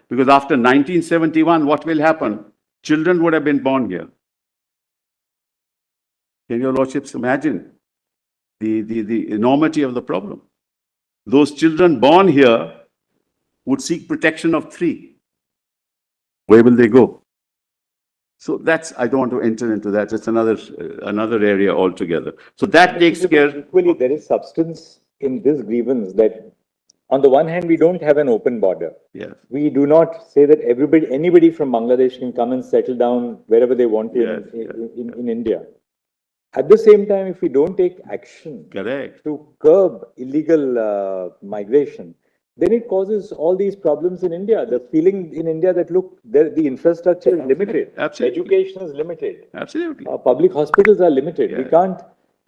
Because after 1971, what will happen? Children would have been born here. Can your lordships imagine the enormity of the problem? Those children born here would seek protection of 3. Where will they go? So that's, I don't want to enter into that. It's another area altogether. So that takes care. Equally, there is substance in this grievance that on the one hand, we don't have an open border. Yes. We do not say that anybody from Bangladesh can come and settle down wherever they want in India. At the same time, if we don't take action to curb illegal migration, then it causes all these problems in India. The feeling in India that, look, the infrastructure is limited. Absolutely. Education is limited. Absolutely. Public hospitals are limited. We can't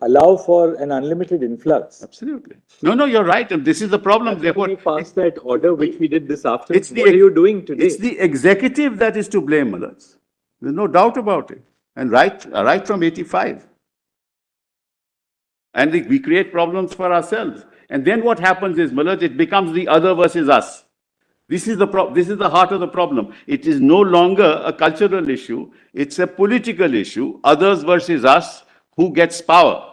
allow for an unlimited influx. Absolutely. No, you're right. And this is the problem. Therefore, we passed that order, which we did this afternoon. What are you doing today? It's the executive that is to blame, Malaj. There's no doubt about it. And right from 85. And we create problems for ourselves. And then what happens is, Malaj, it becomes the other versus us. This is the heart of the problem. It is no longer a cultural issue. It's a political issue. Others versus us. Who gets power?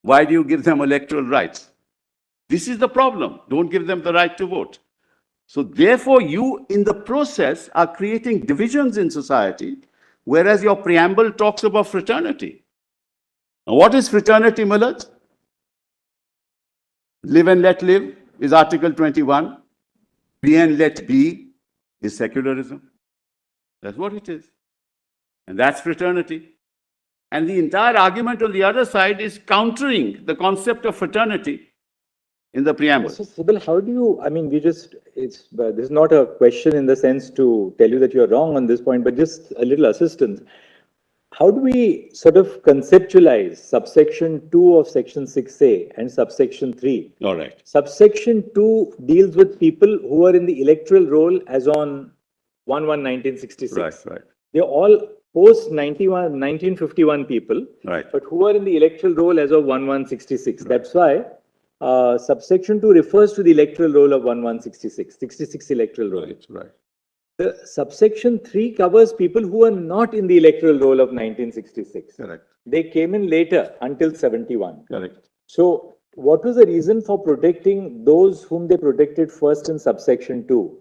Why do you give them electoral rights? This is the problem. Don't give them the right to vote. So therefore, you in the process are creating divisions in society, whereas your preamble talks about fraternity. Now, what is fraternity, Malaj? Live and let live is Article 21. Be and let be is secularism. That's what it is. And that's fraternity. And the entire argument on the other side is countering the concept of fraternity in the preamble. So, Sibyl, how do you, I mean, this is not a question in the sense to tell you that you're wrong on this point, but just a little assistance. How do we sort of conceptualize subsection 2 of section 6A and subsection 3? All right. Subsection 2 deals with people who are in the electoral roll as on 1/1/1966. Right. They're all post-1951 people, right, but who are in the electoral roll as of 1/1/66. Right. That's why subsection 2 refers to the electoral roll of 1/1/66, 66 electoral roll. Right. The subsection 3 covers people who are not in the electoral roll of 1966. Correct. They came in later until 71. Correct. So what was the reason for protecting those whom they protected first in subsection 2?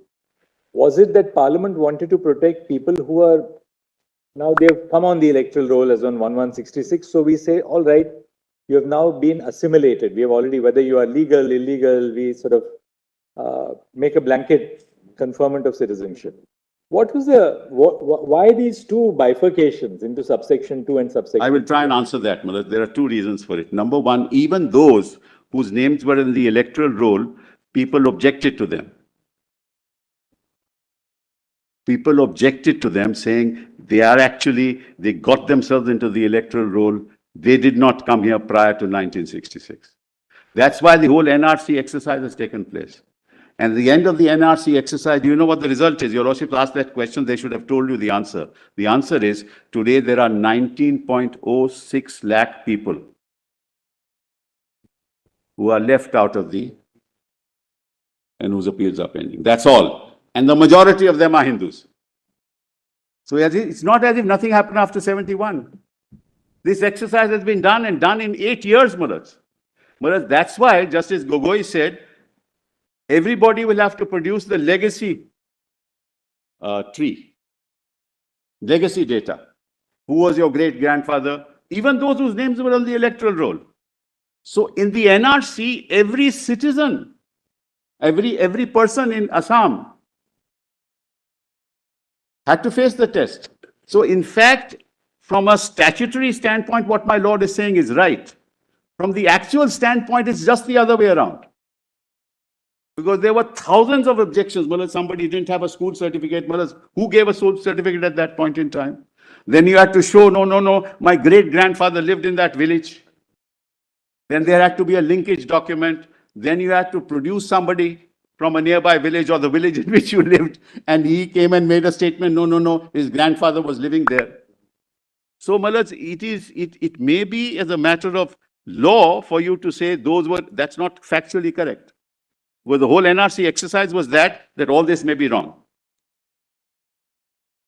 Was it that Parliament wanted to protect people who are now they've come on the electoral roll as on 1/1/66? So we say, all right, you have now been assimilated. We have already, whether you are legal, illegal, we sort of make a blanket conferment of citizenship. What was why these two bifurcations into subsection 2 and subsection 3? I will try and answer that, Malaj. There are 2 reasons for it. Number one, even those whose names were in the electoral roll, people objected to them. People objected to them, saying they got themselves into the electoral roll. They did not come here prior to 1966. That's why the whole NRC exercise has taken place. And at the end of the NRC exercise, do you know what the result is? Your Lordship asked that question, they should have told you the answer. The answer is, today there are 19.06 lakh people who are left out of and whose appeals are pending. That's all. And the majority of them are Hindus. So it's not as if nothing happened after 71. This exercise has been done and done in 8 years, Malaj. Malaj, that's why Justice Gogoi said, everybody will have to produce the legacy tree, legacy data. Who was your great-grandfather? Even those whose names were on the electoral roll. So in the NRC, every citizen, every person in Assam had to face the test. So in fact, from a statutory standpoint, what my lord is saying is right. From the actual standpoint, it's just the other way around. Because there were thousands of objections. Well, somebody didn't have a school certificate. Well, who gave a school certificate at that point in time? Then you had to show, no, my great-grandfather lived in that village. Then there had to be a linkage document. Then you had to produce somebody from a nearby village or the village in which you lived. And he came and made a statement, no, his grandfather was living there. So, Malaj, it may be as a matter of law for you to say that's not factually correct. Well, the whole NRC exercise was that all this may be wrong.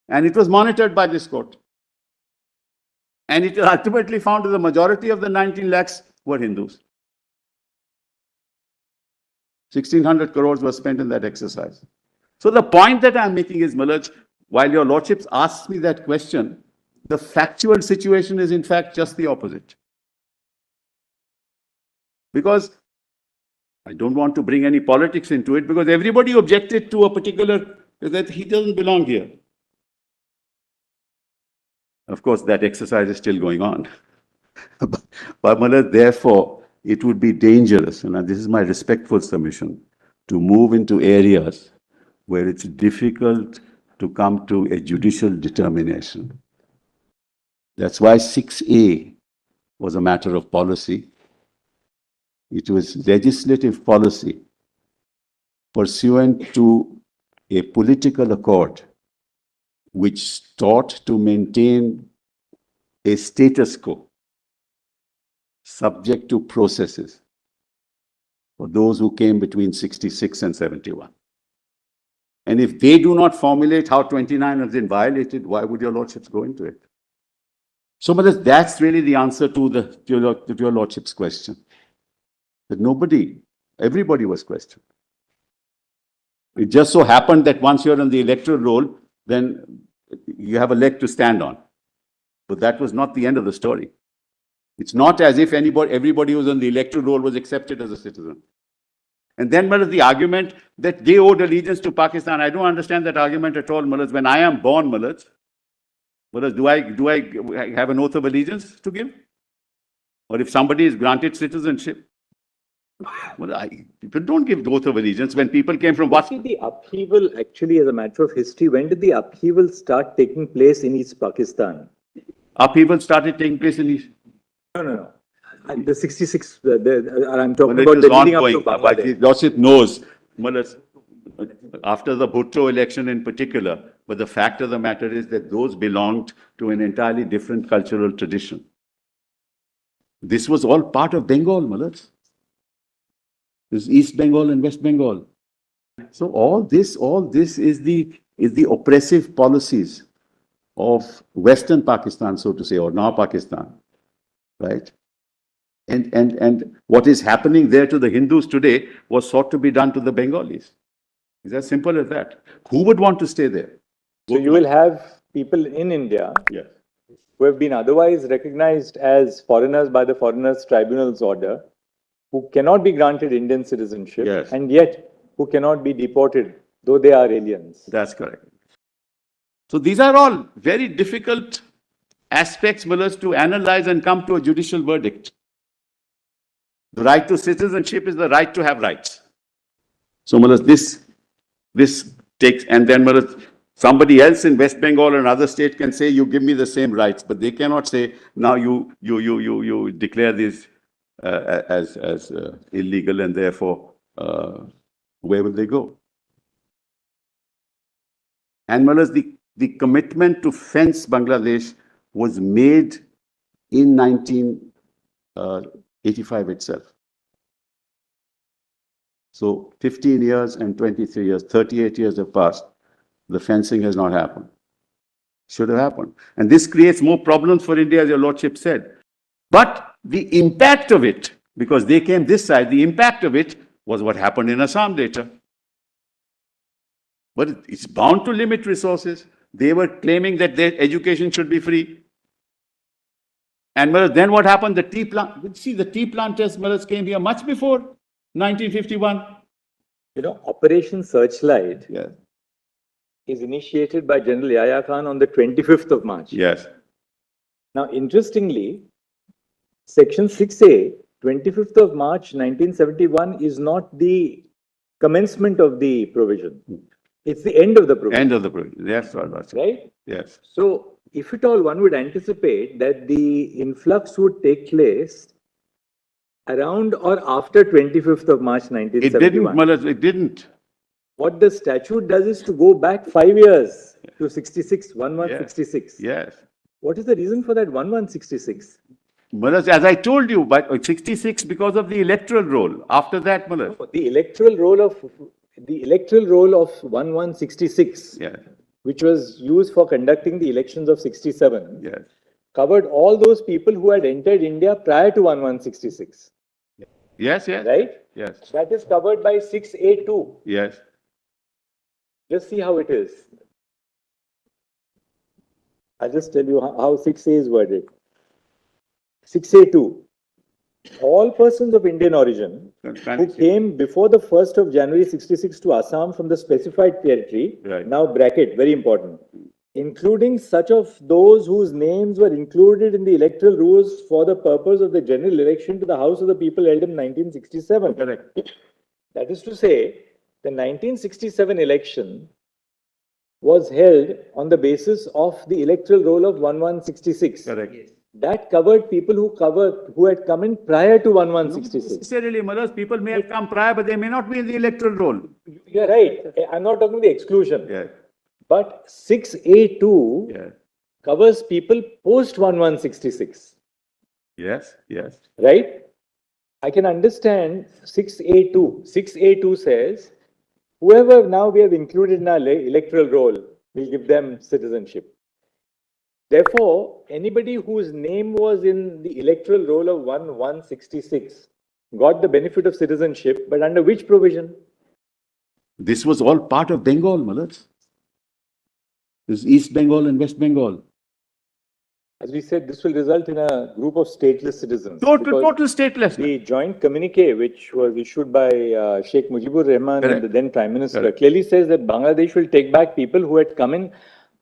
And it was monitored by this court. And it ultimately found that the majority of the 19 lakhs were Hindus. 1,600 crores was spent in that exercise. So the point that I'm making is, Malaj, while your lordships asked me that question, the factual situation is in fact just the opposite. Because I don't want to bring any politics into it, because everybody objected to a particular, that he doesn't belong here. Of course, that exercise is still going on. But Malaj, therefore, it would be dangerous, and this is my respectful submission, to move into areas where it's difficult to come to a judicial determination. That's why 6A was a matter of policy. It was legislative policy pursuant to a political accord which sought to maintain a status quo subject to processes for those who came between 66 and 71. And if they do not formulate how 29 has been violated, why would your lordships go into it? So, but that's really the answer to your lordship's question. That everybody was questioned. It just so happened that once you're in the electoral roll, then you have a leg to stand on. But that was not the end of the story. It's not as if everybody who was on the electoral roll was accepted as a citizen. And then, Malaj, the argument that they owed allegiance to Pakistan, I don't understand that argument at all, Malaj. When I am born, Malaj, do I have an oath of allegiance to give? Or if somebody is granted citizenship, well, people don't give the oath of allegiance. When people came from what? See, the upheaval, actually, as a matter of history, when did the upheaval start taking place in East Pakistan? Upheaval started taking place in East. No. The 66, I'm talking about the leading up to Bangladesh. Lordship knows, after the Bhutto election in particular, but the fact of the matter is that those belonged to an entirely different cultural tradition. This was all part of Bengal, Malaj. This is East Bengal and West Bengal. So all this is the oppressive policies of Western Pakistan, so to say, or now Pakistan, right? And what is happening there to the Hindus today was sought to be done to the Bengalis. It's as simple as that. Who would want to stay there? So you will have people in India who have been otherwise recognized as foreigners by the Foreigners Tribunal's order, who cannot be granted Indian citizenship, and yet who cannot be deported, though they are aliens. That's correct. So these are all very difficult aspects, Malaj, to analyze and come to a judicial verdict. The right to citizenship is the right to have rights. So, Malaj, this takes, and then, Malaj, somebody else in West Bengal or another state can say, you give me the same rights, but they cannot say, now you declare this as illegal, and therefore, where will they go? And Malaj, the commitment to fence Bangladesh was made in 1985 itself. So 15 years and 23 years, 38 years have passed. The fencing has not happened. Should have happened. And this creates more problems for India, as your lordship said. But the impact of it, because they came this side, the impact of it was what happened in Assam later. But it's bound to limit resources. They were claiming that their education should be free. And then what happened? The tea planters came here much before 1951. You know, Operation Searchlight is initiated by General Yahya Khan on the 25th of March. Yes. Now, interestingly, Section 6A, 25th of March 1971, is not the commencement of the provision. It's the end of the provision. End of the provision. Yes, right? Yes. So, if at all, one would anticipate that the influx would take place around or after 25th of March 1971. It didn't, Malaj, it didn't. What the statute does is to go back 5 years to 66, 1166. Yes. What is the reason for that 1166? Malas, as I told you, but 66 because of the electoral roll. After that, Malas. The electoral roll of 1166, Yes, which was used for conducting the elections of 67, yes, covered all those people who had entered India prior to 1166, yes, yes, right? yes, That is covered by 6A2. yes. Just see how it is. I'll just tell you how 6A is worded. 6A2. All persons of Indian origin who came before the 1st of January 66 to Assam from the specified territory, Right. now bracket, very important, including such of those whose names were included in the electoral rolls for the purpose of the general election to the House of the People held in 1967. Correct. That is to say, the 1967 election was held on the basis of the electoral roll of 1166. Correct. Yes. That covered people who had come in prior to 1166. Necessarily, Malas, people may have come prior, but they may not be in the electoral roll. You're right. I'm not talking the exclusion. Yes, But 6A2 yes, covers people post 1166, yes, yes. right? I can understand 6A2. 6A2 says, whoever now we have included in our electoral roll, we'll give them citizenship. Therefore, anybody whose name was in the electoral roll of 1166 got the benefit of citizenship, but under which provision? This was all part of Bengal, Malas. This is East Bengal and West Bengal. As we said, this will result in a group of stateless citizens. Total statelessness. The joint communique, which was issued by Sheikh Mujibur Rahman Correct. and the then Prime Minister, Correct. clearly says that Bangladesh will take back people who had come in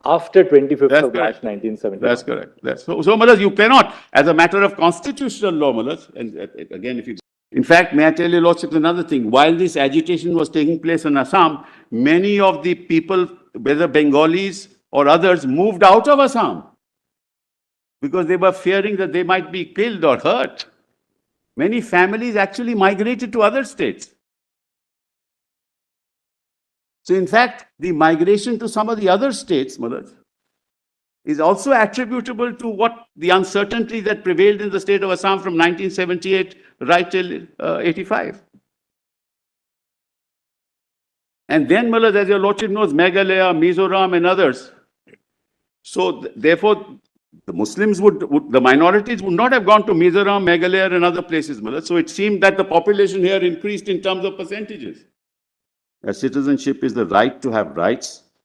after 25th That's of March correct. 1971. That's correct. So, Malas, you cannot, as a matter of constitutional law, Malas, and again, if you, in fact, may I tell you, Lordship, another thing. While this agitation was taking place in Assam, many of the people, whether Bengalis or others, moved out of Assam because they were fearing that they might be killed or hurt. Many families actually migrated to other states. So, in fact, the migration to some of the other states, Malas, is also attributable to what the uncertainty that prevailed in the state of Assam from 1978 right till 85. And then, Malas, as your Lordship knows, Meghalaya, Mizoram, and others. So, therefore, the Muslims the minorities would not have gone to Mizoram, Meghalaya, and other places, Malas. So, it seemed that the population here increased in terms of percentages. Citizenship is the right to have rights